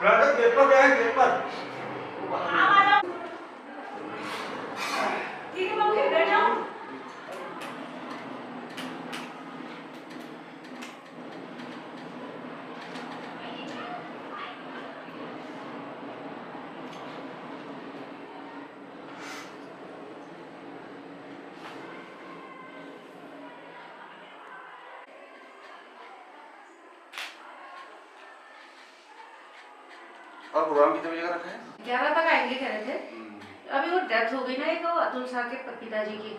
Brother get पर गया है, गेट पर। ठीक है मम्मी बैठ जाओ। और प्रोग्राम कितने बजे का रखा है? 11 तक आएंगे कह रहे थे। अभी वो डेथ हो गई ना एक अतुल शाह के पिताजी की।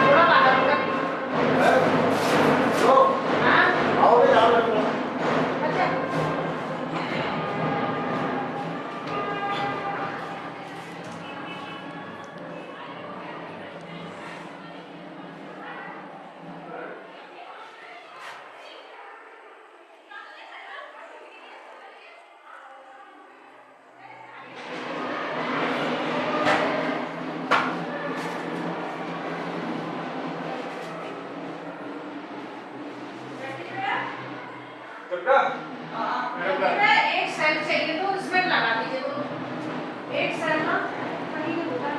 थोड़ा बाहर का आओगे जाओ लगेगा। अच्छा एक सेल चाहिए तो उसमें लगा दीजिए तो एक सेल ना कहीं नहीं होता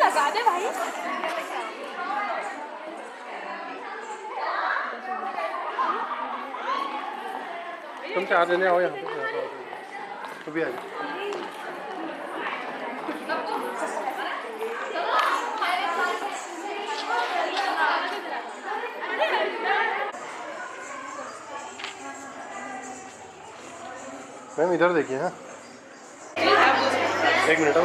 लगा दे भाई तुम 4 जने आओ यहाँ पे तो भी आ जाओ। मैम इधर देखिए। हाँ 1 मिनट हो।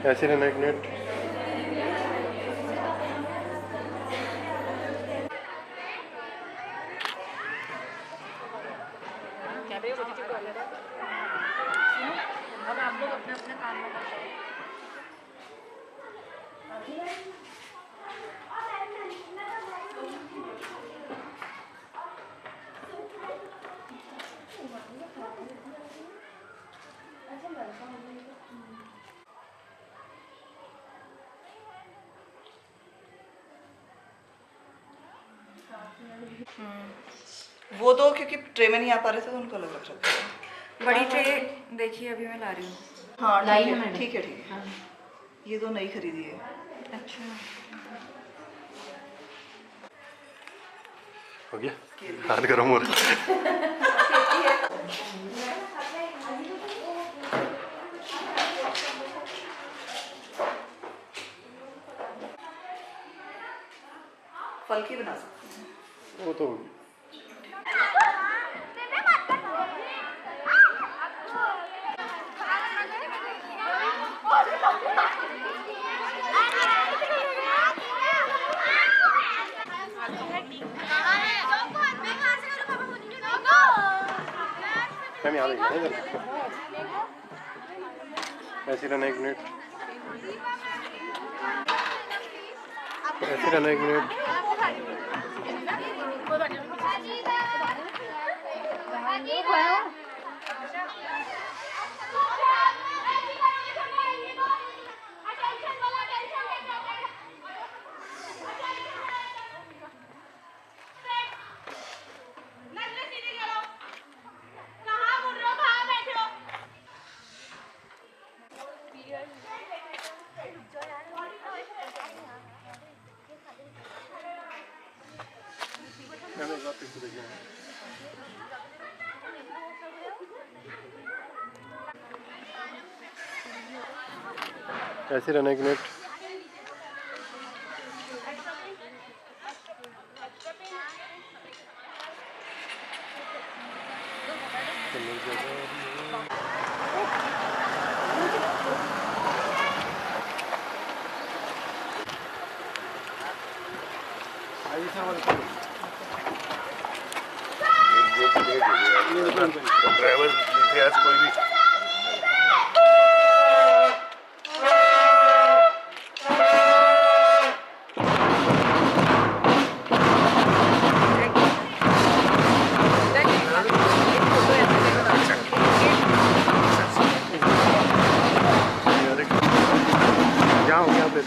ऐसे रहना 1 मिनट। अब आप लोग अपने अपने काम में करते हो। वो तो क्योंकि ट्रे में नहीं आ पा रहे थे तो उनको अलग रख रखा है। बड़ी ट्रे देखिए अभी मैं ला रही हूँ। हाँ लाई ठीक है है मैंने। ठीक है ठीक है। ये तो नई खरीदी है। अच्छा हो गया। हाथ गर्म हो रहा है। फल की बना सकते हैं। वो तो मैम यहाँ देखिए। ऐसे रहना 1 मिनट, ऐसे रहना 1 मिनट। ऐसे रहना 1 मिनट। ड्राइवर नीचे आज कोई भी यहाँ हो गया, पे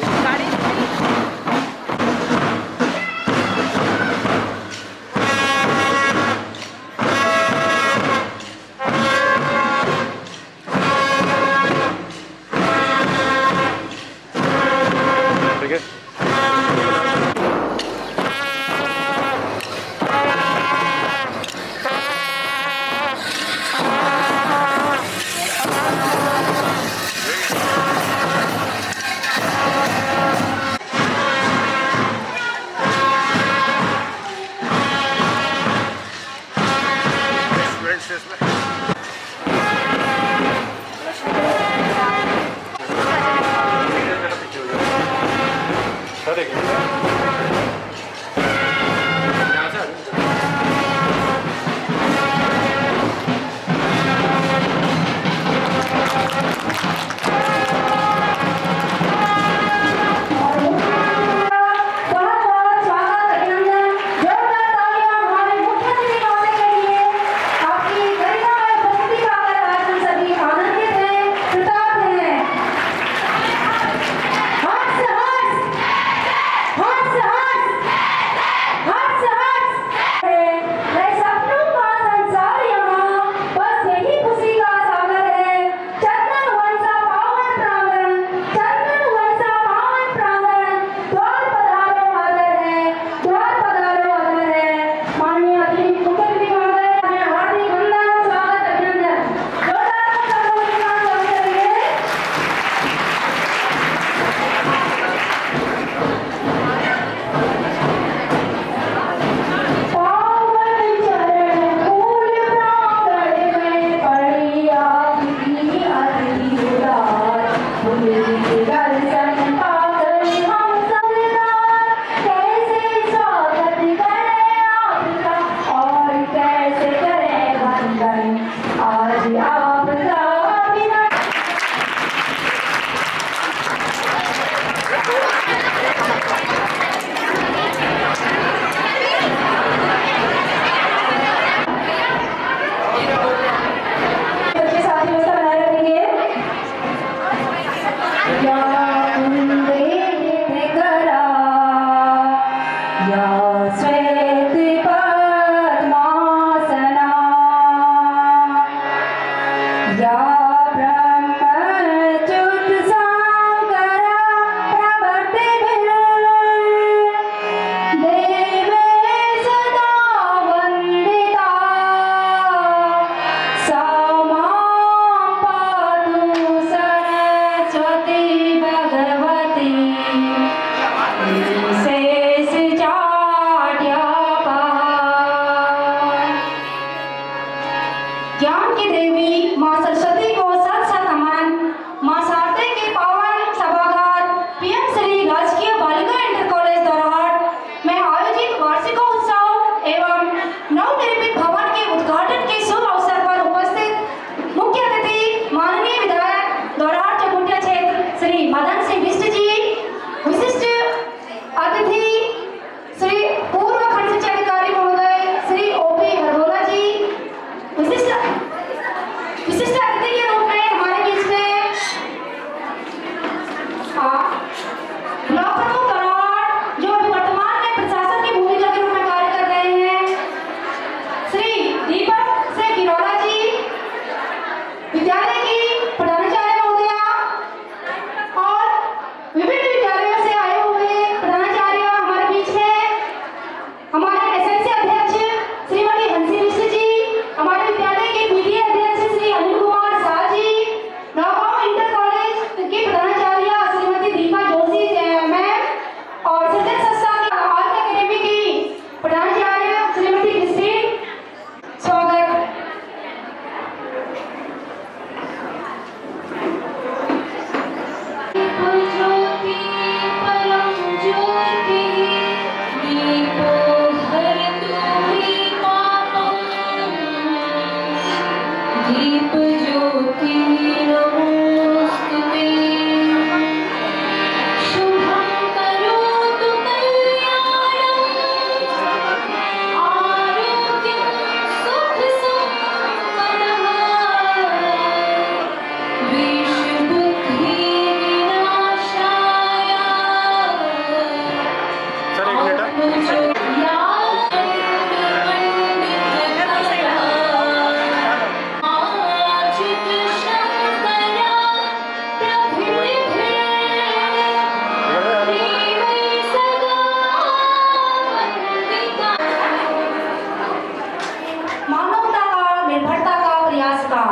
मानवता का, निर्भरता का, प्रयास का।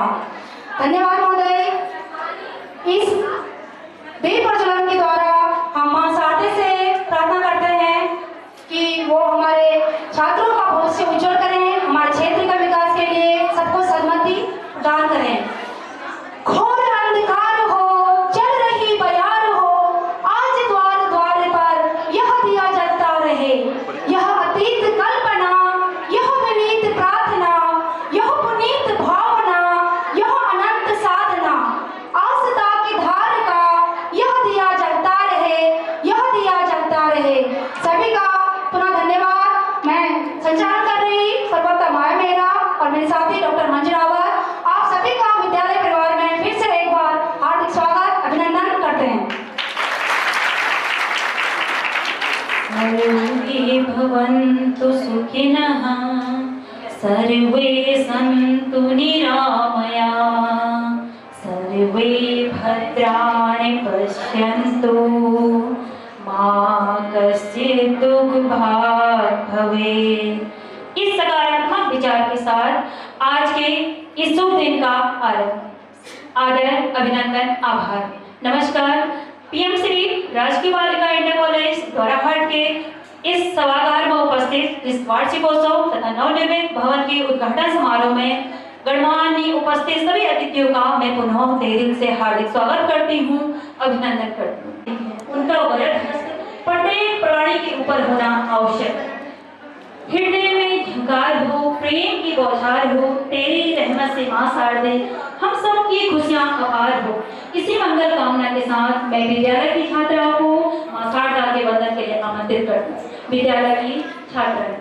धन्यवाद महोदय। इस दीप प्रज्वलन के द्वारा हम मां शारदे से प्रार्थना करते हैं कि वो हमारे छात्रों का भविष्य उज्जवल करें, हमारे क्षेत्र का विकास के लिए सबको सन्मति प्रदान करें। घोर अंधकार हो, चल रही बयार हो, आज द्वार द्वार पर यह दिया जलता रहे। यह अतीत कल्पना, यह विनीत प्रार्थना, यह पुनीत भावना, यह अनंत साधना, आस्था की धार का यह दिया जलता रहे, यह दिया जलता रहे। सभी का पुनः धन्यवाद। मैं संचालन कर रही सर्वोत्तम माया मेहरा और मेरे साथी डॉक्टर मंजू रावत, आप सभी का विद्यालय परिवार में फिर से एक बार हार्दिक स्वागत, अभिनंदन करते हैं। सर्वे भवन्तु सुखिनः, सर्वे सन्तु निरामया, सर्वे भद्राणि पश्यन्तु, मा कश्चित् दुःखभाग् भवेत्। इस सकारात्मक विचार के साथ आज के इस शुभ दिन का आरंभ। आदर, अभिनंदन, आभार। नमस्कार। पीएम श्री राजकीय बालिका इंटर कॉलेज द्वाराहाट के इस सभागार में उपस्थित इस वार्षिकोत्सव तथा नवनिर्मित भवन के उद्घाटन समारोह में गणमान्य उपस्थित सभी अतिथियों का मैं पुनः तहे दिल से हार्दिक स्वागत करती हूँ, अभिनंदन करती हूँ। उनका वरद हस्त प्रत्येक प्राणी के ऊपर होना आवश्यक। हृदय में झंकार हो, प्रेम की बौछार हो, तेरी रहमत से मां शारदे हम सब की खुशियां अपार हो। इसी मंगल कामना के साथ मैं विद्यालय की छात्राओं को मां शारदा के वंदन के लिए आमंत्रित करती हूँ। विद्यालय की छात्रा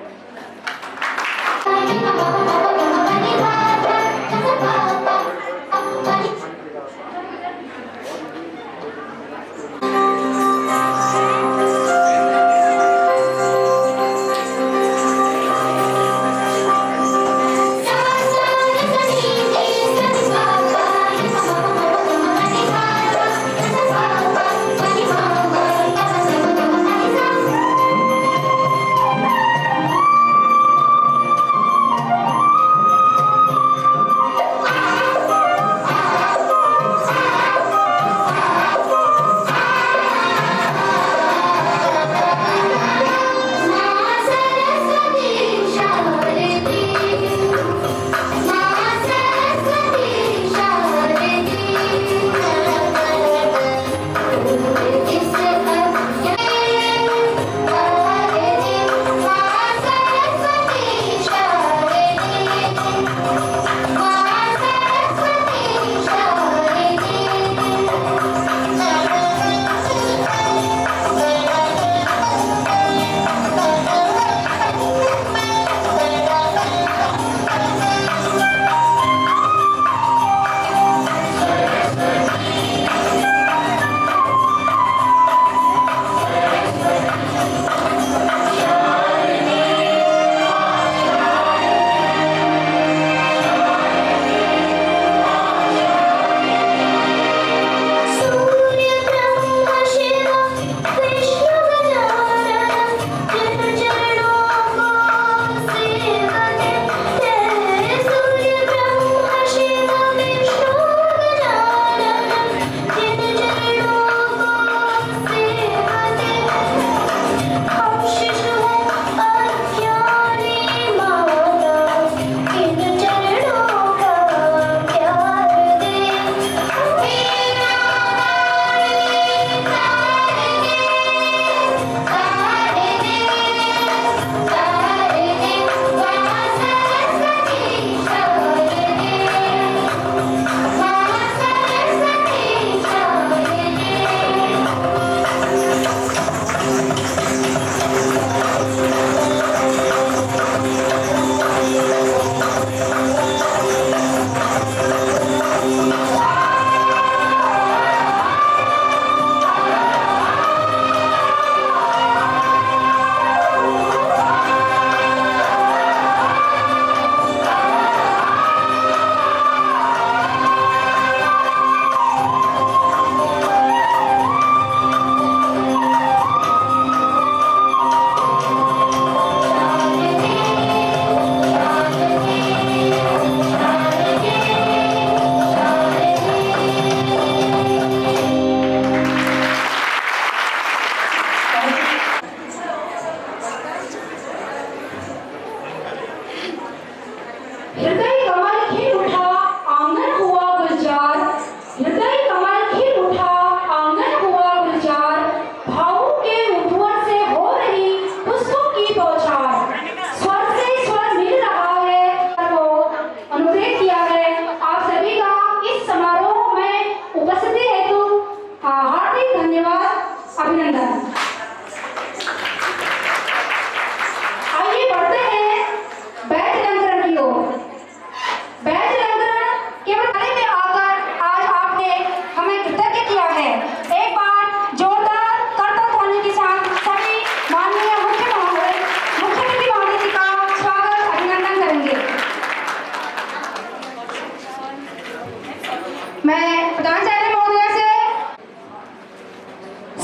मैं प्रधानाचार्य महोदय से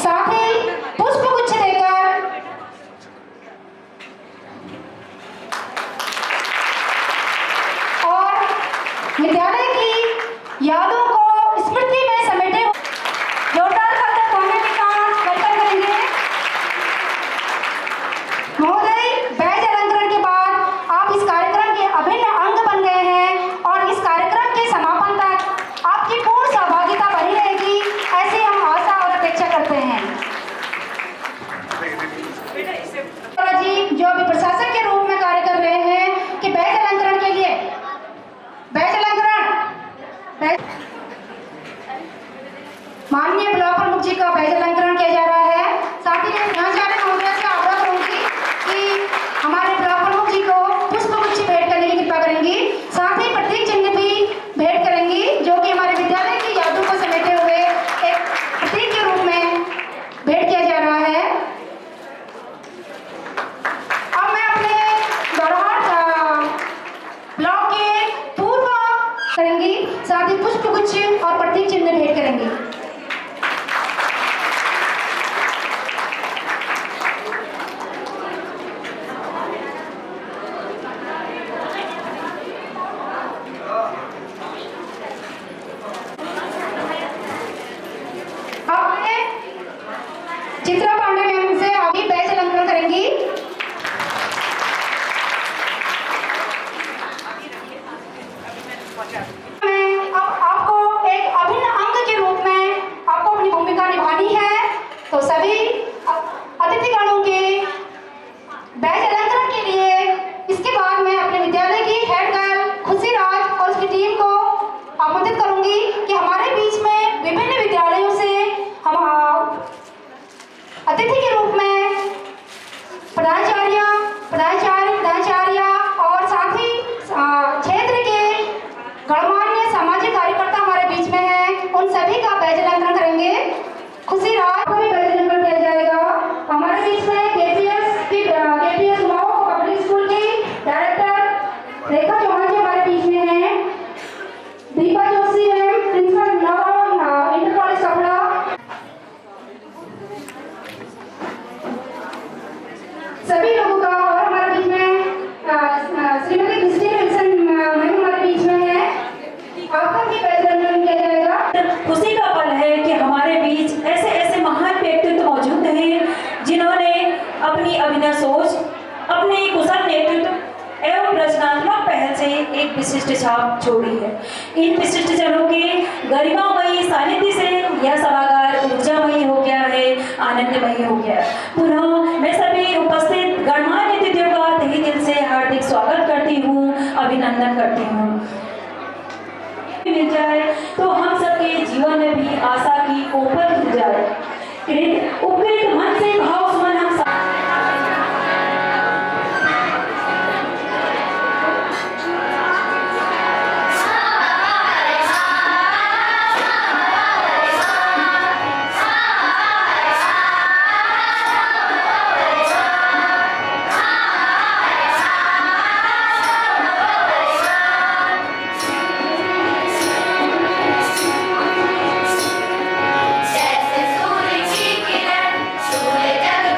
साथ ही पुष्प गुच्छ देकर और विद्यालय की यादों को स्मृति में समेटे जोरदार करके कॉमेडी का वेलकम करेंगे। महोदय, बैज अलंकरण के बाद आप इस कार्यक्रम के अभिन्न अंग बन गए हैं और इस कार्यक्रम के समापन तक आपकी पूर्ण सहभागिता बनी रहेगी, ऐसी हम आशा और अपेक्षा करते हैं। जी जो अभी प्रशासक के रूप में कार्य कर रहे हैं कि बैज अलंकरण के लिए माननीय ब्लॉक प्रमुख जी का बैज अलंकरण किया जा रहा है। साथ ही मैं प्रधानाचार्य महोदय से आग्रह करूंगी कि हमारे ब्लॉक प्रमुख जी को पुष्प गुच्छ भेंट करने की कृपा करेंगी, साथ ही प्रतीक चिन्ह भी भेंट करेंगी जो कि हमारे विद्यालय की यादों को समेटे हुए एक प्रतीक के रूप में भेंट किया जा रहा है। अब मैं अपने गौरहाट ब्लॉक के पूर्व करेंगी, साथ ही पुष्प गुच्छ और प्रतीक चिन्ह भेंट करेंगी। अब मैं चित्रा पांडे मैम से अभी बैज अलंकरण करेंगी। मैं अब आपको एक अभिन्न अंग के रूप में आपको अपनी भूमिका निभानी है, तो सभी अतिथिगणों के बैज अलंकरण के लिए इसके बाद मैं अपने विद्यालय की हेड गर्ल खुशी राज और उसकी टीम को आमंत्रित करूंगी कि हमारे बीच में विभिन्न विद्यालयों से हम अतिथि के रूप में प्रधानाचार्य और साथ ही क्षेत्र के गणमान्य सामाजिक कार्यकर्ता हमारे बीच में हैं, उन सभी का बैज अलंकरण करेंगे। खुशी राज को भी बैज अलंकरण किया जाएगा। हमारे बीच में केपीएस उमाओ पब्लिक स्कूल की डायरेक्टर रेखा चौहान जी हमारे बीच में हैं। दीपा जोशी है प्रिंसिपल इंटर कॉलेज कपड़ा। सभी लोगों का और हमारे बीच में श्रीमती दृष्टि विल्सन मैम हमारे बीच में है, आपका भी बैज अलंकरण किया जाएगा। खुशी का पल है कि हमारे बीच ऐसे ऐसे महान व्यक्तित्व मौजूद हैं जिन्होंने अपनी अभिनव सोच, अपने कुशल नेतृत्व एवं रचनात्मक पहल से एक विशिष्ट छाप छोड़ी है। इन विशिष्ट जनों के गरिमामयी सानिध्य से यह सभागार ऊर्जामयी हो गया है, आनंदमयी हो गया है। पुनः मैं सभी उपस्थित गणमान्य अतिथियों का तहे दिल से हार्दिक स्वागत करती हूँ, अभिनंदन करती हूँ। मिल जाए तो हम सबके जीवन में भी आशा की ओपल खुल जाए। उपकृत मन से भाव सुमन हम जैसे सूर्य की किरण सूर्य जग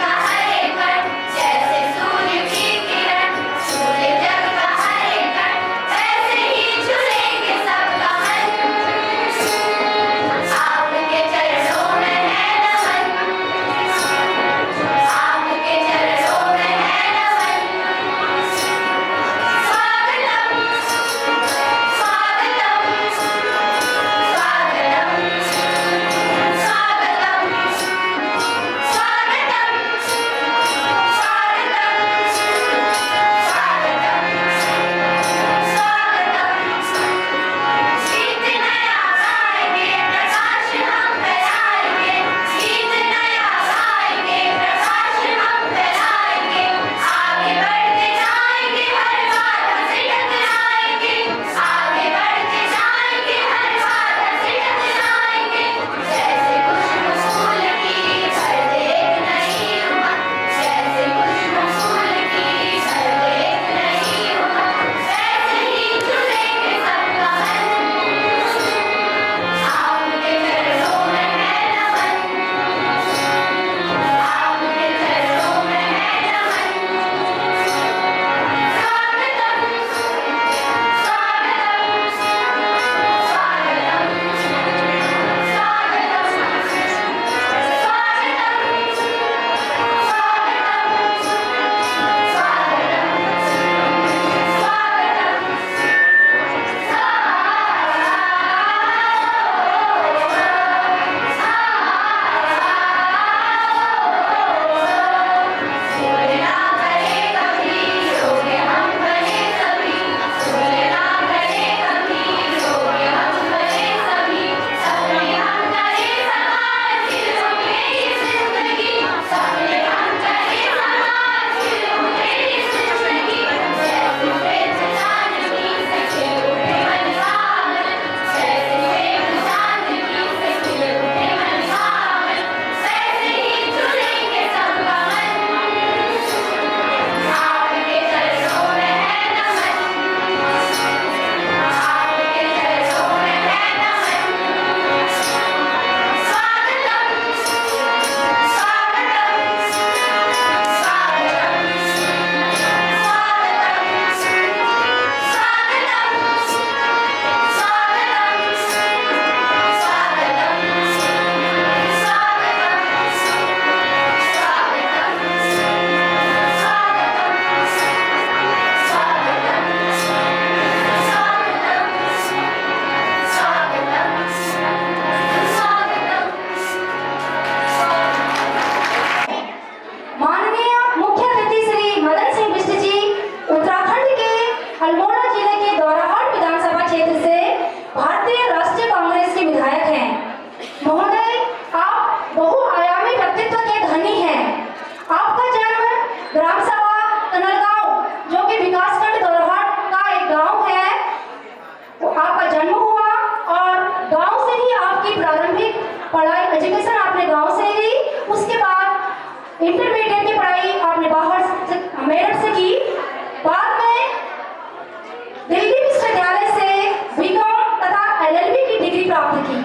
प्राप्त की।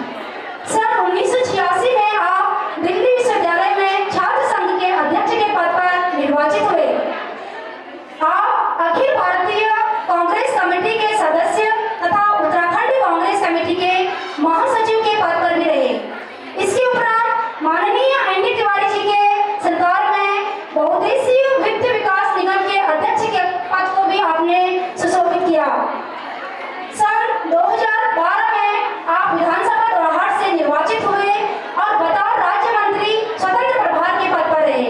सन 1986 में आप दिल्ली विश्वविद्यालय में छात्र संघ के अध्यक्ष के पद पर निर्वाचित हुए। आप अखिल भारतीय कांग्रेस कमेटी के सदस्य तथा उत्तराखंड कांग्रेस कमेटी के महासचिव के पद पर भी रहे। इसके उपरांत माननीय एन.डी. तिवारी जी के सरकार में बहुउद्देशीय वित्त विकास निगम के अध्यक्ष के पद को भी आपने सुशोभित किया। सन 2012 में आप विधानसभा दोराहाट से निर्वाचित हुए और बतौर राज्य मंत्री स्वतंत्र प्रभार के पद पर रहे।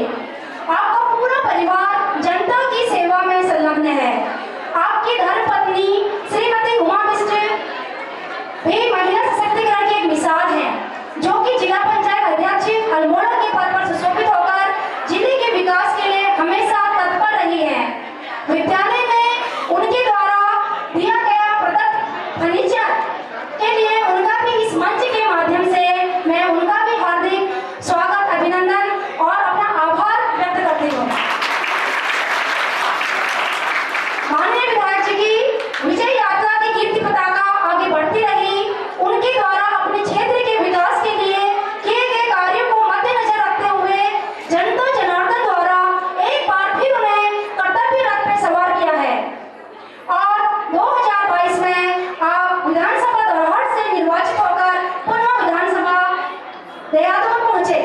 आपका पूरा परिवार जनता की सेवा में संलग्न है। आपकी धर्मपत्नी श्रीमती उमा बिष्ट भी महिला सशक्तिकरण की एक मिसाल है, जो कि जिला पंचायत अध्यक्ष अल्मोड़ा के पद पर सुशोभित होकर जिले के विकास के लिए हमेशा तत्पर रही है। विद्यालय में उनके द्वारा दिया गया प्रदत्त फर्नीचर के लिए उनका भी इस मंच के माध्यम से मैं उनका भी हार्दिक स्वागत, अभिनंदन और अपना आभार व्यक्त करती हूँ। माननीय विधायक जी की विजय यात्रा की कीर्ति पताका आगे बढ़ती रही। उनके द्वारा अपने क्षेत्र के विकास के लिए किए गए कार्यों को मद्देनजर रखते हुए जनता जनार्दन द्वारा एक बार फिर उन्हें कर्तव्य रथ पर सवार किया है और 2022 में आप विधानसभा दोराहाट से निर्वाचित होकर पुनः विधानसभा देहरादून पहुंचे।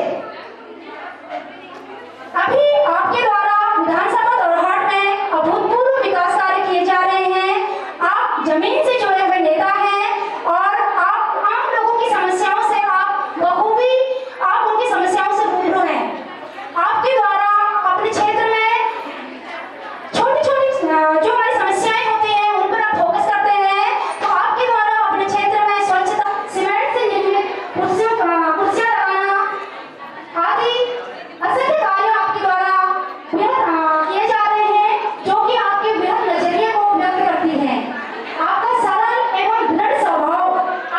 अभी आपके द्वारा विधानसभा दोराहाट में अभूतपूर्व विकास कार्य किए जा रहे हैं। आप जमीन से जुड़े हुए नेता हैं और आप आम लोगों की समस्याओं से आप बखूबी आप उनकी समस्याओं से रूबरू हैं। आपके द्वारा अपने क्षेत्र में छोटी छोटी जो हमारी समस्याएं होती हैं उन पर आप फोकस करते हैं। तो आपके द्वारा अपने क्षेत्र में स्वच्छता, सीमेंट से निर्मित कुर्सियां लगाना आदि असंख्य कार्य आपके द्वारा किए जा रहे हैं, जो कि आपके वृहद नजरिए को व्यक्त करती हैं। आपका सरल एवं दृढ़ स्वभाव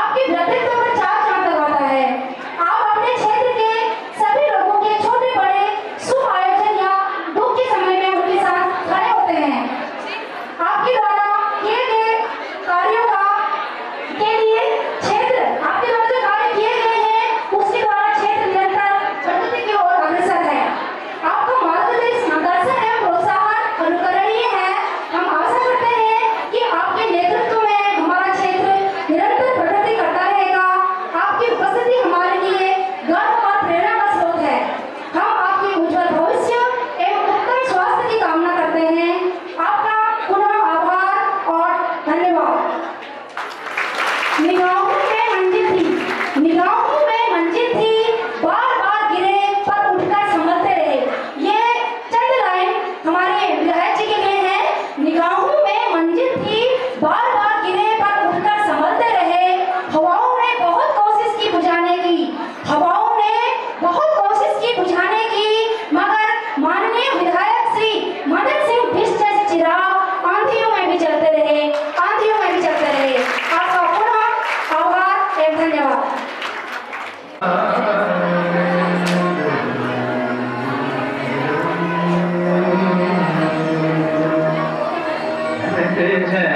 आपके व्यक्तित्व पर चार चांद लगाता है। आप अपने क्षेत्र के सभी लोगों के छोटे बड़े शुभ आयोजन या दुख के समय में उनके साथ खड़े होते हैं। आपके द्वारा किए गए कार्यों के लिए क्षेत्र आपके द्वारा जो कार्य किए गए हैं उसके द्वारा क्षेत्र निरंतर प्रगति की ओर अग्रसर है। आपका मार्गदर्शन एवं प्रोत्साहन अनुकरणीय है। हम आशा करते हैं कि आपके नेतृत्व में हमारा क्षेत्र निरंतर प्रगति करता रहेगा। आपकी उपस्थिति हमारे लिए गर्व और प्रेरणा का स्रोत है। हम आपके उज्जवल भविष्य एवं उत्तम स्वास्थ्य की कामना करते हैं। आपका पुनः आभार और धन्यवाद। निगाहों में मंजिल थी, निगाहों में मंजिल थी, बार बार गिरे पर उठकर संभलते रहे। ये चंद लाइन हमारे विधायक जी के लिए है। निगाहों में मंजिल थी, बार बार गिरे पर उठकर संभलते रहे। हवाओं ने बहुत कोशिश की बुझाने की, हवाओं ने बहुत कोशिश की बुझाने की, मगर माननीय विधायक श्री मदन सिंह बिष्ट जैसे चिराग आंधियों में भी चलते रहे, आंधियों में भी चलते रहे। आपका पुनः आभार एवं धन्यवाद। जनक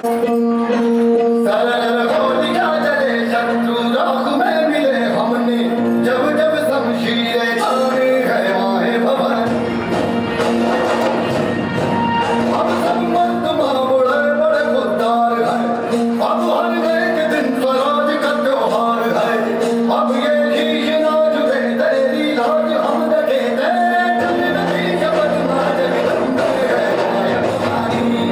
सरल होलिका जले शत्रु राख में मिले हमने जब जब शमशीरें ताने गए माहे भवन अब सब मस्त महाबड़े बड़े खुददार हैं अब हर एक दिन स्वराज का त्योहार है अब ये शीश ना झुके तेरी लाज हम देखे नदी जबत ना जगदम्बे है माया तुम्हारी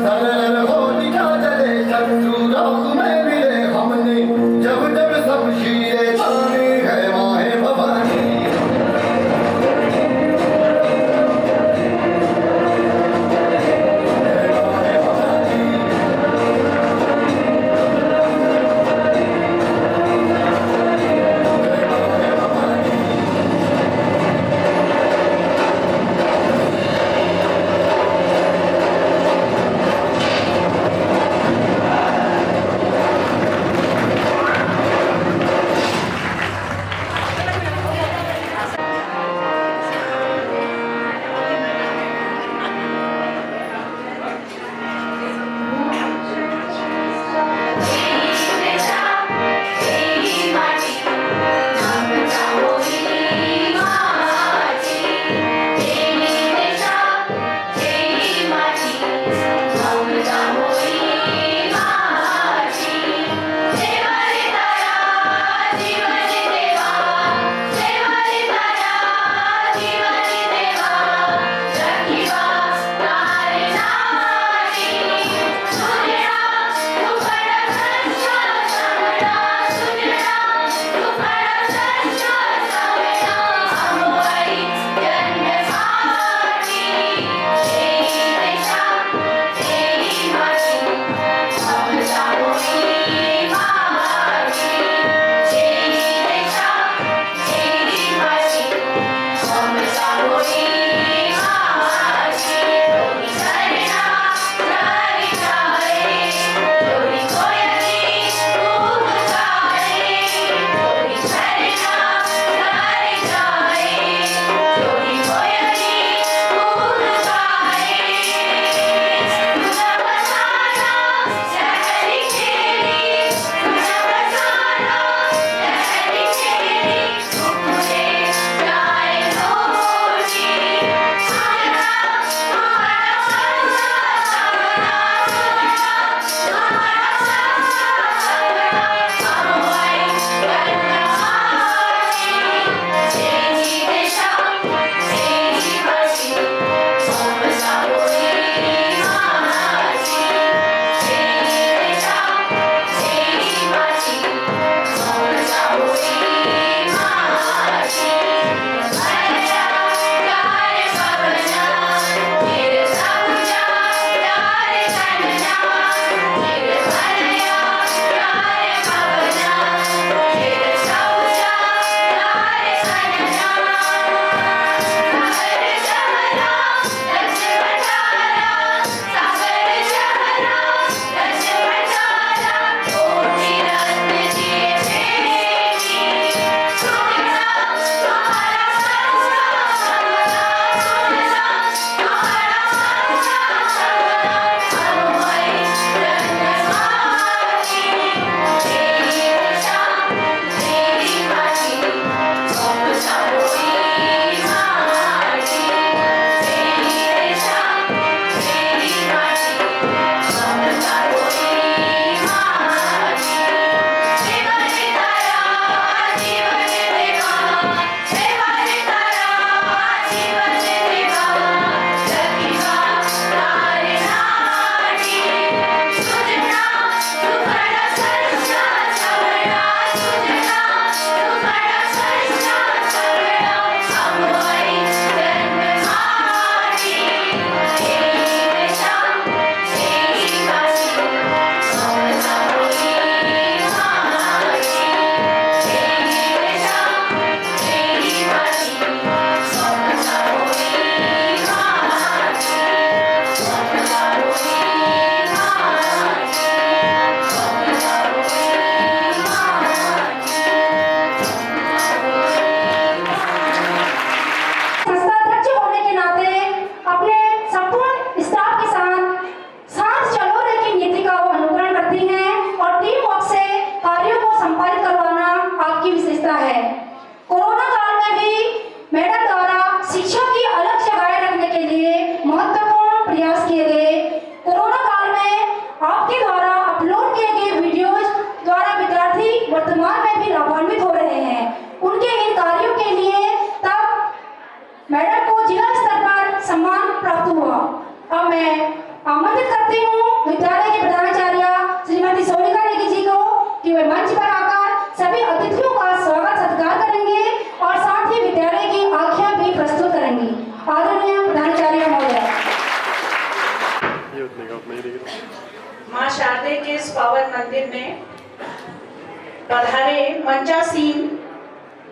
सरल होलिका आमंत्रित करती हूँ विद्यालय के प्रधानाचार्य श्रीमती सोनिका नेगी जी को कि वे मंच पर आकर सभी अतिथियों का स्वागत सत्कार करेंगे और साथ ही विद्यालय की आख्या भी प्रस्तुत करेंगी। आदरणीय प्रधानाचार्य महोदय। मां शारदे के इस पावन मंदिर में पधारे मंचासीन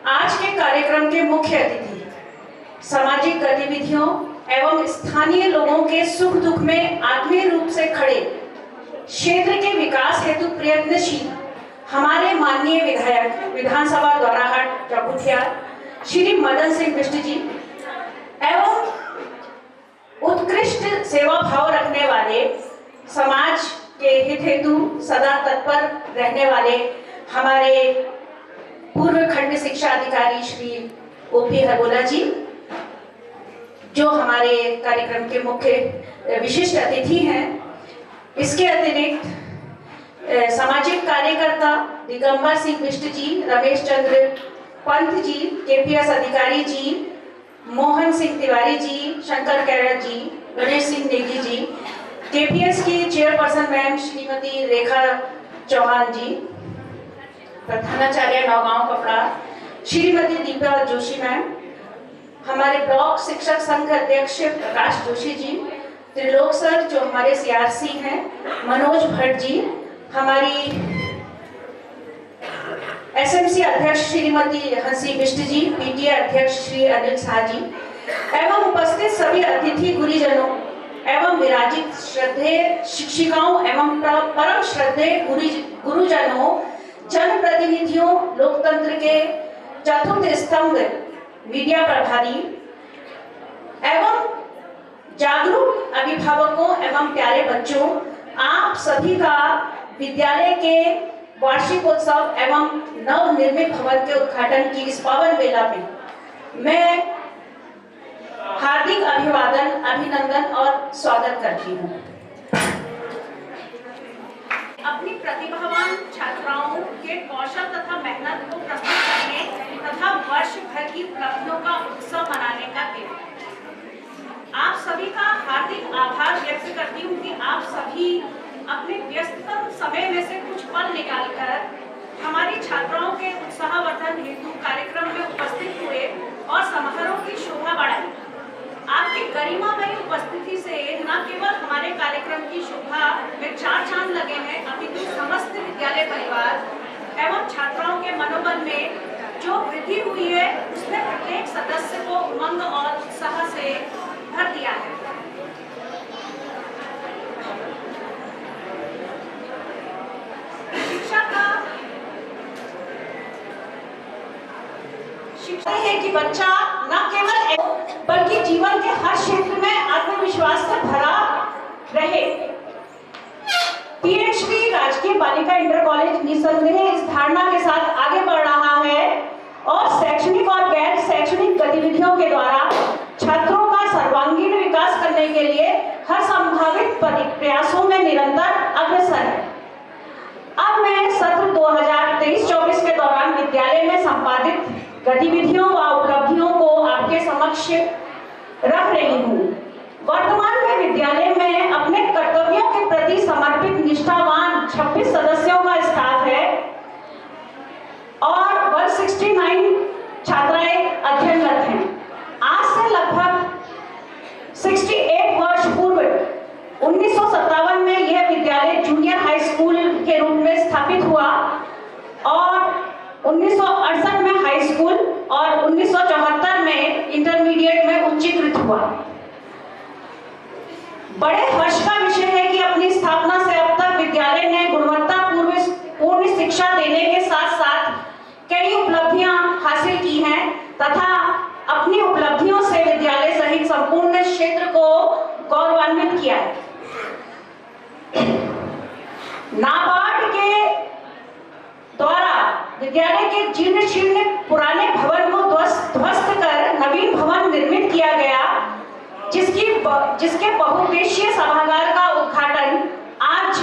आज के कार्यक्रम के मुख्य अतिथि, सामाजिक गतिविधियों एवं स्थानीय लोगों के सुख दुख में आत्मीय रूप से खड़े, क्षेत्र के विकास हेतु प्रयत्नशील हमारे माननीय विधायक विधानसभा द्वाराहाट चकुठिया श्री मदन सिंह बिष्ट जी एवं उत्कृष्ट सेवा भाव रखने वाले, समाज के हित हेतु सदा तत्पर रहने वाले हमारे पूर्व खंड शिक्षा अधिकारी श्री ओपी हरबोला जी, जो हमारे कार्यक्रम के मुख्य विशिष्ट अतिथि हैं। इसके अतिरिक्त सामाजिक कार्यकर्ता दिगंबर सिंह बिष्ट जी, रमेश चंद्र पंत जी, केपीएस अधिकारी जी, मोहन सिंह तिवारी जी, शंकर कैरत जी, गणेश सिंह नेगी जी, केपीएस की चेयरपर्सन मैम श्रीमती रेखा चौहान जी, प्रधानाचार्य नौगांव कपड़ा श्रीमती दीपा जोशी मैम, हमारे ब्लॉक शिक्षक संघ अध्यक्ष प्रकाश जोशी जी, त्रिलोक सर जो हमारे सीआरसी हैं, मनोज भट्ट जी, हमारी एसएमसी अध्यक्ष श्रीमती हंसी बिष्ट जी, पीटीए अध्यक्ष श्री अनिल शाह जी एवं उपस्थित सभी अतिथि गुरुजनों एवं विराजित श्रद्धेय शिक्षिकाओं एवं परम श्रद्धेय गुरुजनों, जनप्रतिनिधियों, लोकतंत्र के चतुर्थ स्तंभ, मीडिया प्रभारी एवं जागरूक अभिभावकों एवं प्यारे बच्चों, आप सभी का विद्यालय के वार्षिकोत्सव एवं नवनिर्मित भवन के उद्घाटन की इस पावन बेला में मैं हार्दिक अभिवादन, अभिनंदन और स्वागत करती हूँ। अपनी प्रतिभावान छात्राओं के कौशल तथा मेहनत को प्रस्तुत करने तथा वर्ष भर की उपलब्धियों का उत्सव मनाने का दिन। आप सभी का हार्दिक आभार व्यक्त करती हूँ कि आप सभी अपने व्यस्ततम समय में से कुछ पल निकालकर हमारी छात्राओं के उत्साहवर्धन हेतु कार्यक्रम में उपस्थित हुए और समारोह की शोभा बढ़ाई। आपकी गरिमामयी उपस्थिति से न केवल हमारे कार्यक्रम की शोभा में चार चांद लगे हैं, अपितु समस्त विद्यालय परिवार एवं छात्राओं के मनोबल में जो वृद्धि हुई है उसमें प्रत्येक सदस्य को उमंग और उत्साह से भर दिया है। शिक्षा है कि बच्चा न केवल बल्कि जीवन के हर क्षेत्र में आत्मविश्वास से भरा रहे। पीएचडी राजकीय बालिका इंटर कॉलेज निसंदेह इस धारणा के साथ आगे बढ़ रहा है और शैक्षणिक और गैर शैक्षणिक गतिविधियों के द्वारा छात्रों का सर्वांगीण विकास करने के लिए हर संभावित प्रयासों में निरंतर अग्रसर है। अब मैं सत्र 2023-24 के दौरान विद्यालय में संपादित गतिविधियों व उपलब्धियों को आपके समक्ष रख रही हूँ। वर्तमान में विद्यालय में अपने कर्तव्यों के प्रति समर्पित निष्ठावान 26 सदस्यों का स्टाफ है और 169 छात्राएं अध्ययनरत हैं। आज से लगभग 68 वर्ष पूर्व 1957 में यह विद्यालय जूनियर हाई स्कूल के रूप में स्थापित हुआ और 1968 में हाई स्कूल और 1974 में इंटरमीडिएट में उच्चीकृत हुआ। बड़े हर्ष का विषय है कि अपनी स्थापना से अब तक विद्यालय ने गुणवत्तापूर्ण शिक्षा देने के साथ साथ कई उपलब्धियां हासिल की हैं तथा अपनी उपलब्धियों से विद्यालय सहित संपूर्ण क्षेत्र को गौरवान्वित किया है। नाबार्ड के द्वारा विद्यालय के जीर्ण शीर्ण पुराने भवन को ध्वस्त कर नवीन भवन निर्मित किया गया, जिसके बहुउद्देशीय सभागार का उद्घाटन आज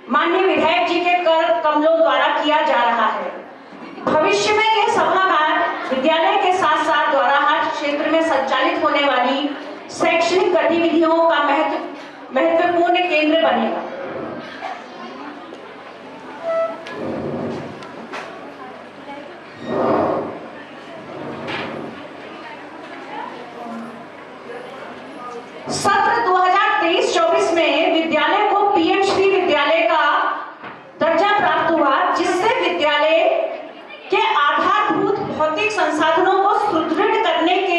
माननीय विधायक जी के कर कमलों द्वारा किया जा रहा है। भविष्य में यह सभागार विद्यालय के साथ साथ द्वाराहाट क्षेत्र में संचालित होने वाली शैक्षणिक गतिविधियों का महत्वपूर्ण मूल्य बनेगा। सत्र 2023-24 में विद्यालय को पीएम श्री विद्यालय का दर्जा प्राप्त हुआ, जिससे विद्यालय के आधारभूत भौतिक संसाधनों को सुदृढ़ करने के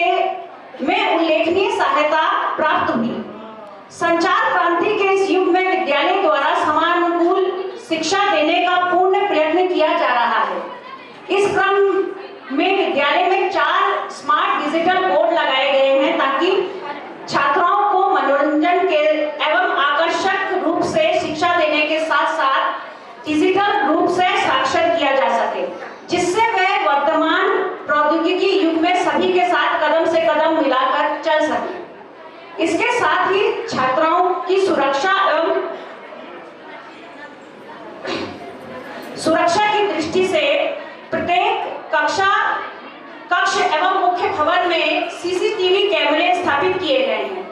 में उल्लेखनीय सहायता प्राप्त हुई। संचार क्रांति के इस युग में विद्यालय द्वारा समानुकूल शिक्षा देने का पूर्ण प्रयत्न किया जा रहा है। इस क्रम में विद्यालय में 4 स्मार्ट डिजिटल बोर्ड लगाए गए हैं ताकि छात्राओं को मनोरंजन के एवं आकर्षक रूप से शिक्षा देने के साथ साथ डिजिटल रूप से साक्षर किया जा सके, जिससे वह वर्तमान प्रौद्योगिकी युग में सभी के साथ कदम से कदम मिलाकर चल सके। इसके साथ ही छात्राओं की सुरक्षा की दृष्टि से प्रत्येक कक्ष एवं मुख्य भवन में सीसीटीवी कैमरे स्थापित किए गए हैं।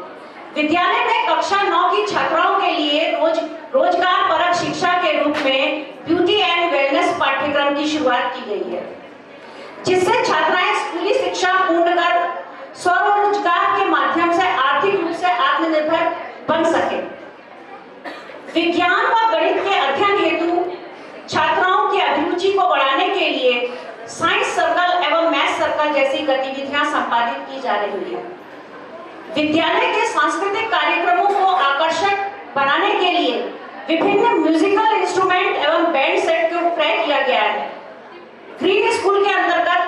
विद्यालय में कक्षा 9 की छात्राओं के लिए रोजगार परक शिक्षा के रूप में ब्यूटी एंड वेलनेस पाठ्यक्रम की शुरुआत की गई है, जिससे छात्राएं स्कूली शिक्षा पूर्ण कर स्वरोजगार के माध्यम से आर्थिक रूप से आत्मनिर्भर बन सके। विज्ञान व गणित के अध्ययन हेतु छात्राओं की अभिरुचि को बढ़ाने के लिए साइंस सर्कल एवं मैथ सर्कल जैसी गतिविधियां संपादित की जा रही है। विद्यालय के सांस्कृतिक कार्यक्रमों को आकर्षक बनाने के लिए विभिन्न म्यूजिकल इंस्ट्रूमेंट एवं बैंड सेट को क्रय किया गया है। ग्रीन स्कूल के अंतर्गत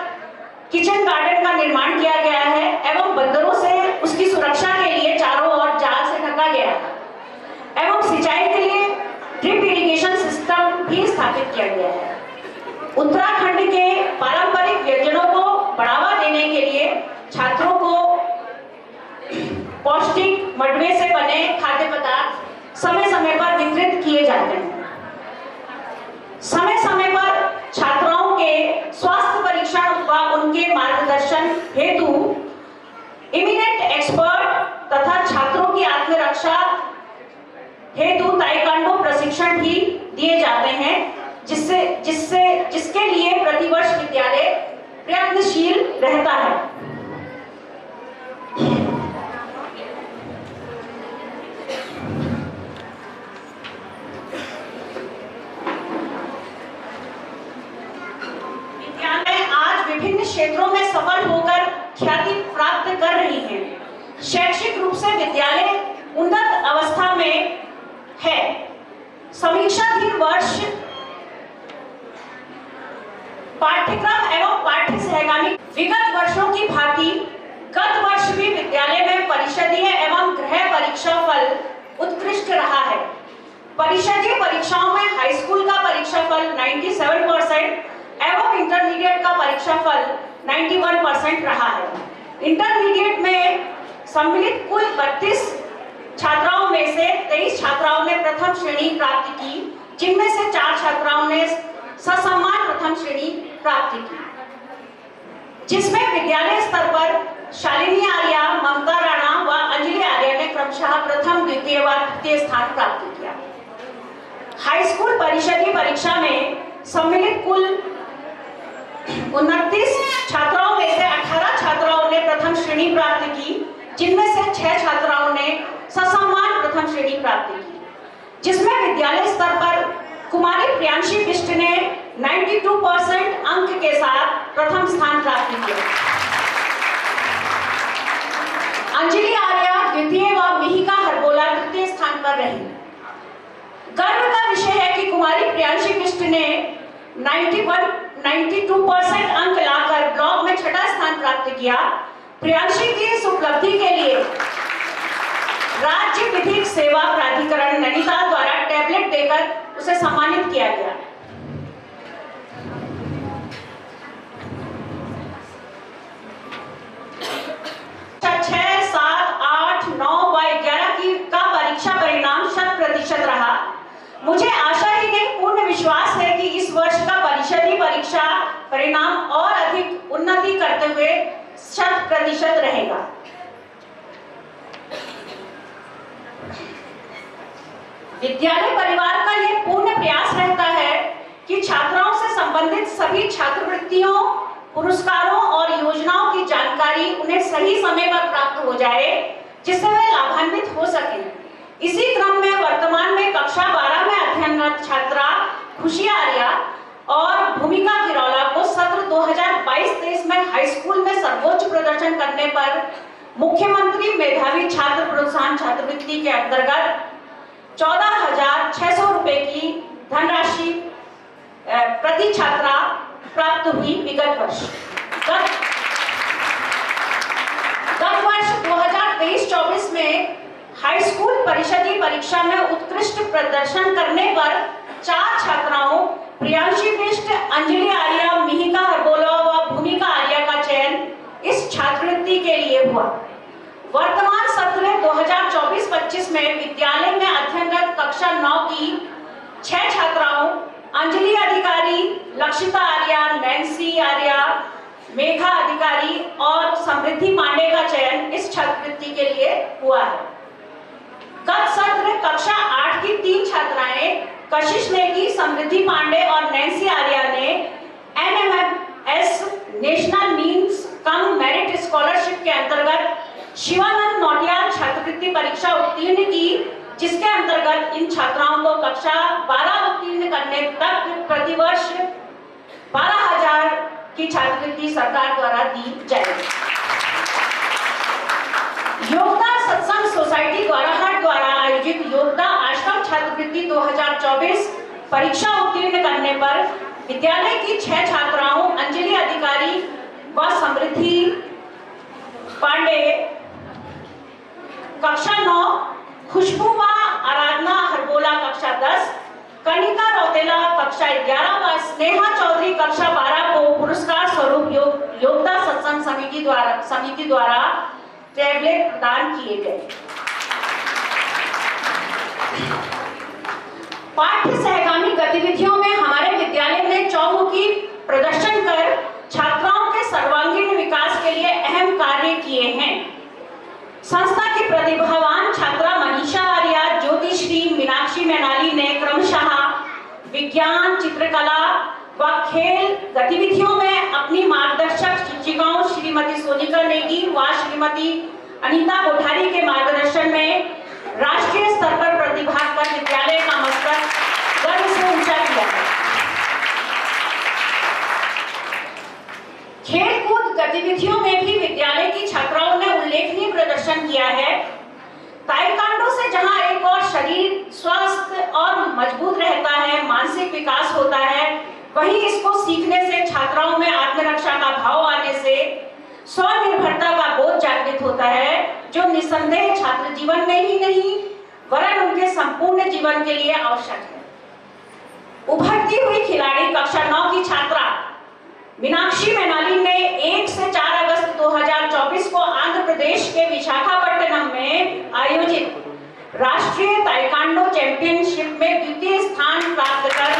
किचन गार्डन का निर्माण किया गया है एवं बंदरों से उसकी सुरक्षा के लिए चारों ओर जाल से ढका गया है एवं सिंचाई के लिए ड्रिप इरिगेशन सिस्टम भी स्थापित किया गया है। उत्तराखंड के पारंपरिक व्यंजनों को बढ़ावा देने के लिए छात्रों को पौष्टिक मडवे से बने खाद्य पदार्थ समय समय पर वितरित किए जाते हैं। समय समय पर छात्राओं के स्वास्थ्य परीक्षण व उनके मार्गदर्शन हेतु इमिनेंट एक्सपर्ट तथा छात्रों की आत्मरक्षा हेतु ताइक्वांडो प्रशिक्षण भी दिए जाते हैं, जिसके लिए प्रतिवर्ष विद्यालय प्रयत्नशील रहता है। विद्यालय आज विभिन्न क्षेत्रों में सफल होकर ख्याति प्राप्त कर रही है। शैक्षिक रूप से विद्यालय उन्नत अवस्था में है। समीक्षाधीन वर्ष पाठ्यक्रम एवं पाठ्य सहगामी विगत वर्षों की भांति गत वर्ष भी विद्यालय में परिषदीय एवं गृह परीक्षा फल उत्कृष्ट रहा है। परिषदीय परीक्षाओं में हाई स्कूल का परीक्षाफल 97% एवं इंटरमीडिएट का परीक्षाफल 91% रहा है। इंटरमीडिएट में सम्मिलित कुल 32 छात्राओं में से 23 छात्राओं ने प्रथम श्रेणी प्राप्त की, जिनमें से 4 छात्राओं ने ससम्मान प्रथम श्रेणी प्राप्त की, जिसमें विद्यालय स्तर पर शालिनी आर्या, ममता राणा व अंजलि आर्या ने क्रमशः प्रथम, द्वितीय व तृतीय स्थान प्राप्त किया। हाई स्कूल परिषदीय परीक्षा में सम्मिलित कुल 29 छात्राओं में से 18 छात्राओं ने प्रथम श्रेणी प्राप्त की, जिनमें से 6 छात्राओं ने ससम्मान प्रथम श्रेणी प्राप्त की, जिसमें विद्यालय स्तर पर कुमारी प्रियांशी बिष्ट ने 92% अंक के साथ प्रथम स्थान प्राप्त किया। अंजलि आर्या द्वितीय व मिहिका हरबोला तृतीय स्थान पर रही। गर्व का विषय है कि कुमारी प्रियांशी बिष्ट ने 92% अंक लाकर ब्लॉक में 6ठा स्थान प्राप्त किया। प्रियांशी की इस उपलब्धि के लिए राज्य विधिक सेवा प्राधिकरण नैनीताल द्वारा टैबलेट देकर उसे सम्मानित किया गया। छह, 7, 8, 9 व 11 का परीक्षा परिणाम 100% रहा। मुझे आशा ही नहीं पूर्ण विश्वास है कि इस वर्ष का परिषदीय परीक्षा परिणाम और अधिक उन्नति करते हुए 100% रहेगा। विद्यालय परिवार का ये पूर्ण प्रयास रहता है कि छात्राओं से संबंधित सभी छात्रवृत्तियों, पुरस्कारों और योजनाओं की जानकारी उन्हें सही समय पर प्राप्त हो जाए, जिससे वे लाभान्वित हो सके। इसी क्रम में वर्तमान में कक्षा 12 में अध्ययनरत छात्रा खुशी आर्या और भूमिका गिरौला को सत्र 2022-23 में हाई स्कूल में सर्वोच्च प्रदर्शन करने पर मुख्यमंत्री मेधावी छात्र प्रोत्साहन छात्रवृत्ति के अंतर्गत 14,600 रुपए की धनराशि प्रति छात्रा प्राप्त हुई। विगत वर्ष गत वर्ष 2023-24 में हाई स्कूल परिषदीय परीक्षा में उत्कृष्ट प्रदर्शन करने पर 4 छात्राओं प्रियांशी बिष्ट, अंजलि आर्या, मिहिका हरबोला व भूमिका आर्या का चयन इस छात्रवृत्ति के लिए हुआ। वर्तमान सत्र 2024-25 में विद्यालय में अध्ययनरत कक्षा 9 की 6 छात्राओं अंजलि अधिकारी, लक्षिता आर्या, नैन्सी आर्या, मेघा अधिकारी और समृद्धि पांडे का चयन इस छात्रवृत्ति के लिए हुआ है। गत सत्र कक्षा 8 की 3 छात्राएं कशिश नेगी, समृद्धि पांडे और नैन्सी आर्या ने NMS national means cum merit scholarship के अंतर्गत शिवानंद नौटियाल छात्रवृत्ति परीक्षा उत्तीर्ण की, जिसके अंतर्गत इन छात्राओं को कक्षा 12 उत्तीर्ण करने तक प्रतिवर्ष 12,000 की छात्रवृत्ति सरकार द्वारा दी जाएगी। योगदा सत्संग सोसाइटी ग्वाराहाट द्वारा आयोजित योगदा आश्रम छात्रवृत्ति 2024 परीक्षा उत्तीर्ण करने पर विद्यालय की 6 छात्राओं अंजलि अधिकारी व समृद्धि पांडे कक्षा 9, खुशबू व आराधना हरबोला कक्षा 10, कनिका रौतेला कक्षा 11 व स्नेहा चौधरी कक्षा 12 को पुरस्कार स्वरूप योगदा सत्संग समिति द्वारा टैबलेट प्रदान किए गए। पाठ्य सहगामी गतिविधियों में हमारे विद्यालय ने चौमुखी प्रदर्शन कर छात्राओं के सर्वांगीण विकास के लिए अहम कार्य किए हैं। संस्था की प्रतिभावान छात्रा मनीषा आर्या, ज्योतिश्री, मीनाक्षी मैनाली ने क्रमशः विज्ञान, चित्रकला व खेल गतिविधियों में अपनी मार्गदर्शक शिक्षिकाओं श्रीमती सोनिका नेगी व श्रीमती अनीता कोठारी के मार्गदर्शन में राष्ट्रीय स्तर पर प्रतिभाग कर विद्यालय का मस्तक गर्व से ऊंचा किया। खेलकूद गतिविधियों में भी विद्यालय की छात्राओं ने उल्लेखनीय प्रदर्शन किया है। ताइक्वांडो से जहां एक और शरीर स्वस्थ और मजबूत रहता है, मानसिक विकास होता है, वहीं इसको सीखने से छात्राओं में आत्मरक्षा का भाव आने से स्वनिर्भरता का बोध जागृत होता है, जो निसंदेह छात्र जीवन में ही नहीं वरन उनके संपूर्ण जीवन के लिए आवश्यक है। उभरती हुई खिलाड़ी कक्षा 9 की छात्रा मीनाक्षी मैनाली ने 1 से 4 अगस्त 2024 को आंध्र प्रदेश के विशाखापट्टनम में आयोजित राष्ट्रीय ताइक्वांडो चैंपियनशिप में द्वितीय स्थान प्राप्त कर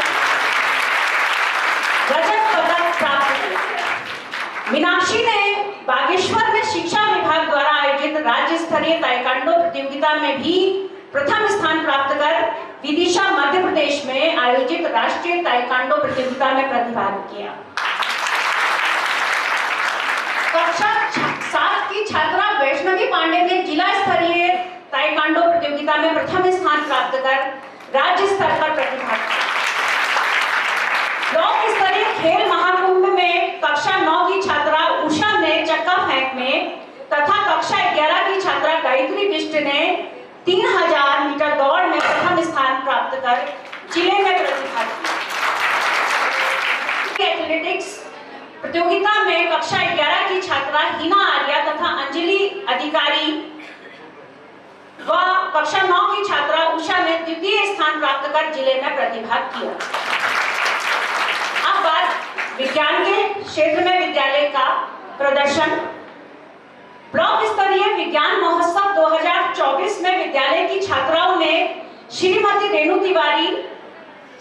रजत पदक प्राप्त किया। मीनाक्षी ने बागेश्वर में शिक्षा विभाग द्वारा आयोजित राज्य स्तरीय ताइक्वांडो प्रतियोगिता में भी प्रथम स्थान प्राप्त कर विदिशा मध्य प्रदेश में आयोजित राष्ट्रीय ताइक्वांडो प्रतियोगिता में प्रतिभाग किया। कक्षा 7 की छात्रा वैष्णवी पांडे ने जिला स्तरीय ताइक्वांडो प्रतियोगिता में प्रथम स्थान प्राप्त कर राज्य स्तर पर प्रतिभाग किया। ब्लॉक स्तरीय खेल महाकुंभ में कक्षा 9 की छात्रा उषा ने चक्का फेंक में तथा कक्षा 11 की छात्रा गायत्री बिष्ट ने 3000 मीटर दौड़ में प्रथम स्थान प्राप्त कर जिले में प्रतिभाग किया। एथलेटिक्स प्रतियोगिता में कक्षा 11 की छात्रा हिना आर्या तथा अंजलि अधिकारी व कक्षा 9 की छात्रा उषा ने द्वितीय स्थान प्राप्त कर जिले में प्रतिभाग किया। अब बात विज्ञान के क्षेत्र में विद्यालय का प्रदर्शन। ब्लॉक स्तरीय विज्ञान महोत्सव 2024 में विद्यालय की छात्राओं ने श्रीमती रेणु तिवारी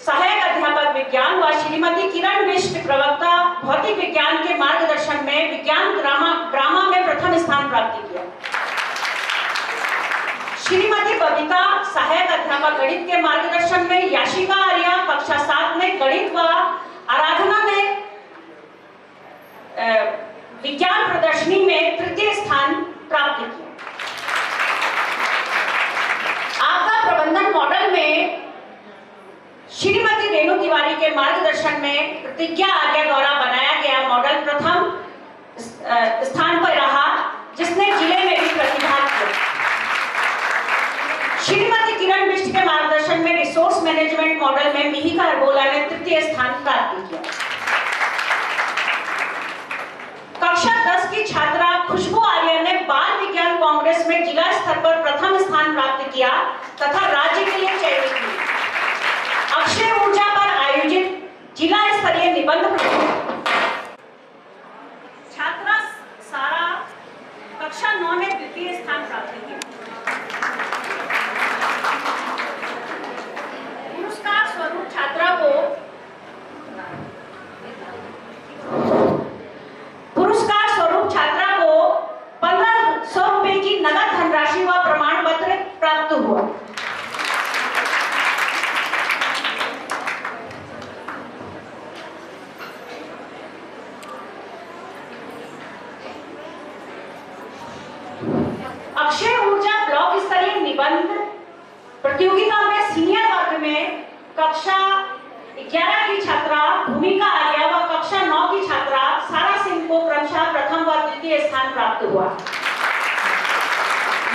सहायक अध्यापक विज्ञान व श्रीमती किरण बिष्ट प्रवक्ता भौतिक विज्ञान के मार्गदर्शन में विज्ञान ड्रामा में प्रथम स्थान प्राप्त किया। श्रीमती बबीता सहायक अध्यापक अध्यापक गणित के मार्गदर्शन में याशिका आर्या कक्षा 7 में गणित व आराधना ने विज्ञान प्रदर्शनी में तृतीय स्थान प्राप्त किया। आपदा प्रबंधन मॉडल में श्रीमती रेणु तिवारी के मार्गदर्शन में प्रतिज्ञा आर्या द्वारा बनाया गया मॉडल प्रथम स्थान पर रहा, जिसने जिले में भी प्रतिभाग किया। श्रीमती किरण बिष्ट के मार्गदर्शन में रिसोर्स मैनेजमेंट मॉडल में मिहिका अरबोला ने तृतीय स्थान प्राप्त किया। कक्षा 10 की छात्रा खुशबू आर्य ने बाल विज्ञान कांग्रेस में जिला स्तर पर प्रथम स्थान प्राप्त किया तथा राज्य के लिए चयनित हुई। अक्षय ऊर्जा पर आयोजित जिला स्तरीय निबंध छात्रा सारा कक्षा 9 ने द्वितीय स्थान प्राप्त किया। पुरस्कार स्वरूप छात्रा को 1500 रुपए की नगद धनराशि व प्रमाण पत्र प्राप्त हुआ। अक्षय ऊर्जा ब्लॉक स्तरीय निबंध प्रतियोगिता में सीनियर वर्ग में कक्षा 11 की छात्रा भूमिका आर्या व कक्षा 9 की छात्रा सारा सिंह को क्रमशः प्रथम व द्वितीय स्थान प्राप्त हुआ।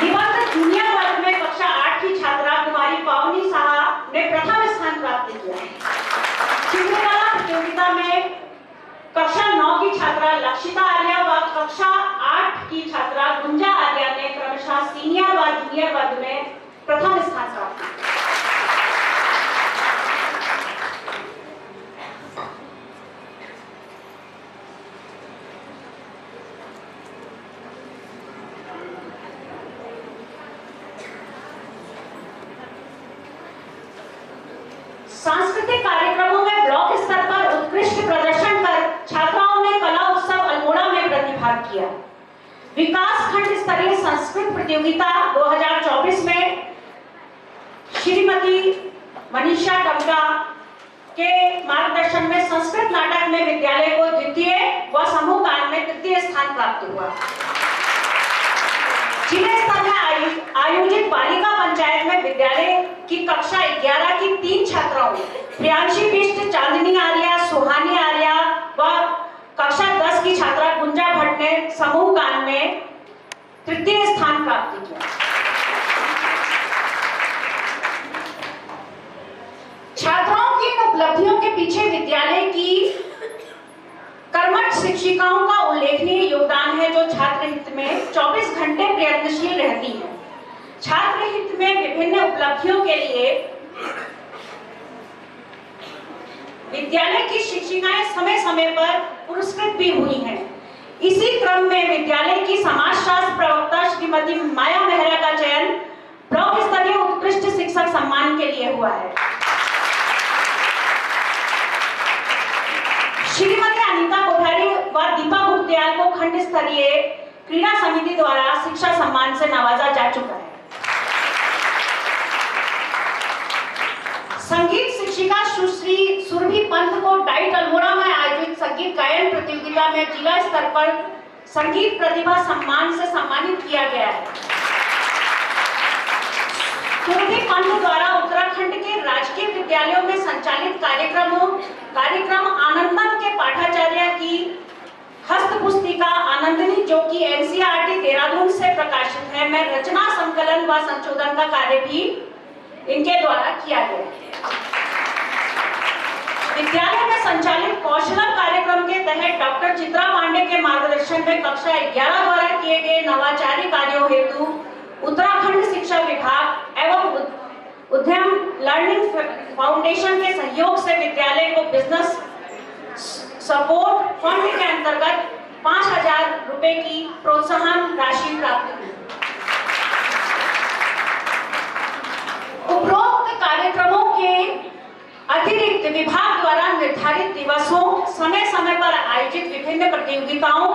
निबंध जूनियर वर्ग में कक्षा 8 की छात्रा कुमारी पावनी साहा ने प्रथम स्थान प्राप्त किया। चित्रकला प्रतियोगिता में कक्षा 9 की छात्रा लक्षिता आर्या व कक्षा 8 की छात्रा गुंजा आर्या ने क्रमशः सीनियर व जूनियर वर्ग में प्रथम स्थान प्राप्त किया। सांस्कृतिक कार्यक्रमों में ब्लॉक स्तर पर उत्कृष्ट प्रदर्शन कर छात्राओं ने कला उत्सव अल्मोड़ा में प्रतिभाग किया। विकास खंड स्तरीय संस्कृत प्रतियोगिता 2024 में श्रीमती मनीषा डबगा के मार्गदर्शन में संस्कृत नाटक में विद्यालय को द्वितीय व समूह गान में तृतीय स्थान प्राप्त हुआ। जिले स्तर में आयोजित बालिका पंचायत में विद्यालय की कक्षा 11 की 3 छात्राओं प्रियांशी बिष्ट, चांदनी आर्या, सुहानी आर्या व कक्षा 10 की छात्रा गुंजा भट्ट ने समूह गान में तृतीय स्थान प्राप्त किया। छात्राओं की इन उपलब्धियों के पीछे विद्यालय की कर्मठ शिक्षिकाओं का उल्लेखनीय योगदान है, जो छात्र हित में 24 घंटे प्रयत्नशील रहती हैं। छात्र हित में विभिन्न उपलब्धियों के लिए विद्यालय की शिक्षिकाएं समय समय पर पुरस्कृत भी हुई हैं। इसी क्रम में विद्यालय की समाजशास्त्र प्रवक्ता श्रीमती माया मेहरा का चयन ब्लॉक स्तरीय उत्कृष्ट शिक्षक सम्मान के लिए हुआ है। श्रीमती अनिता कोठारी व दीपा गुप्तियाल को खंड स्तरीय क्रीड़ा समिति द्वारा शिक्षा सम्मान से नवाजा जा चुका है। संगीत शिक्षिका सुश्री सुरभि पंत को डाइट अल्मोड़ा में आयोजित संगीत गायन प्रतियोगिता में जिला स्तर पर संगीत प्रतिभा सम्मान से सम्मानित किया गया है। सुरभि पंत द्वारा उत्तराखंड के राजकीय विद्यालयों में संचालित कार्यक्रम आनंदन के पाठाचार्य की हस्त पुस्तिका आनंदनी, जो कि एनसीईआरटी देहरादून से प्रकाशित है, में रचना संकलन व संशोधन का कार्य भी इनके द्वारा किया गया है। विद्यालय में संचालित कौशलम कार्यक्रम के तहत डॉक्टर चित्रा पांडे के मार्गदर्शन में कक्षा 11 द्वारा किए गए नवाचारी कार्यों हेतु उत्तराखंड शिक्षा विभाग एवं उद्यम लर्निंग फाउंडेशन के सहयोग से विद्यालय को बिजनेस सपोर्ट फंड के अंतर्गत 5000 रुपए की प्रोत्साहन राशि प्राप्त हुई। उपरोक्त कार्यक्रमों के अतिरिक्त विभाग द्वारा निर्धारित दिवसों समय समय पर आयोजित विभिन्न प्रतियोगिताओं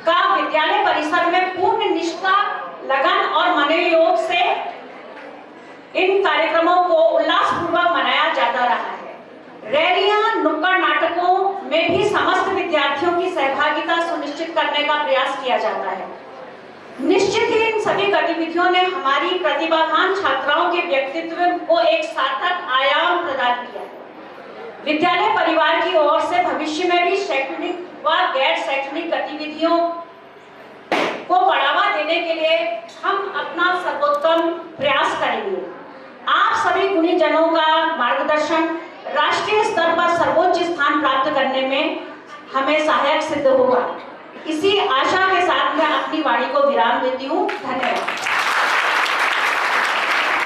का विद्यालय परिसर में पूर्ण निष्ठा, लगन और मनोयोग से इन कार्यक्रमों को उल्लासपूर्वक मनाया जाता रहा है। रैलियां, नुक्कड़ नाटकों में भी समस्त विद्यार्थियों की सहभागिता सुनिश्चित करने का प्रयास किया जाता है। निश्चित ही इन सभी गतिविधियों ने हमारी प्रतिभावान छात्राओं के व्यक्तित्व को एक सार्थक आयाम प्रदान किया है। विद्यालय परिवार की ओर से भविष्य में भी शैक्षणिक व गैर शैक्षणिक गतिविधियों को बढ़ावा देने के लिए हम अपना सर्वोत्तम प्रयास करेंगे। आप सभी गुणीजनों का मार्गदर्शन राष्ट्रीय स्तर पर सर्वोच्च स्थान प्राप्त करने में हमें सहायक सिद्ध होगा। इसी आशा के साथ मैं अपनी वाणी को विराम देती हूँ। धन्यवाद।